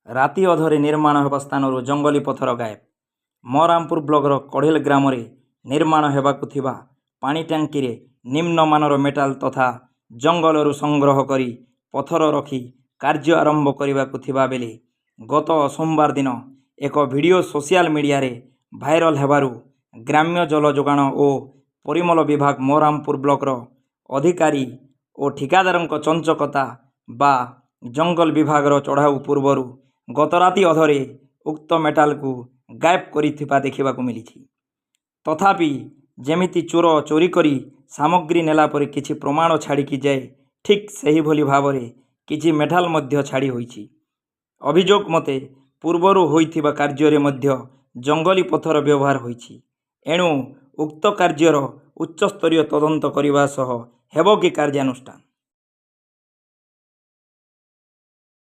ରାତି ଅଧରେ ନିର୍ମାଣ ହେବା ସ୍ଥାନରୁ ଜଙ୍ଗଲୀ ପଥର ଗାୟବ। ମରାମପୁର ବ୍ଲକର କଢ଼ିଲ ଗ୍ରାମରେ ନିର୍ମାଣ ହେବାକୁ ଥିବା ପାଣି ଟାଙ୍କିରେ ନିମ୍ନମାନର ମେଟାଲ ତଥା ଜଙ୍ଗଲରୁ ସଂଗ୍ରହ କରି ପଥର ରଖି କାର୍ଯ୍ୟ ଆରମ୍ଭ କରିବାକୁ ଥିବା ବେଳେ ଗତ ସୋମବାର ଦିନ ଏକ ଭିଡ଼ିଓ ସୋସିଆଲ ମିଡ଼ିଆରେ ଭାଇରାଲ ହେବାରୁ ଗ୍ରାମ୍ୟ ଜଳ ଯୋଗାଣ ଓ ପରିମଳ ବିଭାଗ ମରାମପୁର ବ୍ଲକର ଅଧିକାରୀ ଓ ଠିକାଦାରଙ୍କ ଚଞ୍ଚକତା ବା ଜଙ୍ଗଲ ବିଭାଗର ଚଢ଼ାଉ ପୂର୍ବରୁ ଗତରାତି ଅଧରେ ଉକ୍ତ ମେଟାଲକୁ ଗାୟବ କରିଥିବା ଦେଖିବାକୁ ମିଳିଛି। ତଥାପି ଯେମିତି ଚୋର ଚୋରି କରି ସାମଗ୍ରୀ ନେଲା ପରେ କିଛି ପ୍ରମାଣ ଛାଡ଼ିକି ଯାଏ, ଠିକ୍ ସେହିଭଳି ଭାବରେ କିଛି ମେଟାଲ ମଧ୍ୟ ଛାଡ଼ି ହୋଇଛି। ଅଭିଯୋଗ ମତେ ପୂର୍ବରୁ ହୋଇଥିବା କାର୍ଯ୍ୟରେ ମଧ୍ୟ ଜଙ୍ଗଲୀ ପଥର ବ୍ୟବହାର ହୋଇଛି। ଏଣୁ ଉକ୍ତ କାର୍ଯ୍ୟର ଉଚ୍ଚସ୍ତରୀୟ ତଦନ୍ତ କରିବା ସହ ହେବ କି କାର୍ଯ୍ୟାନୁଷ୍ଠାନ।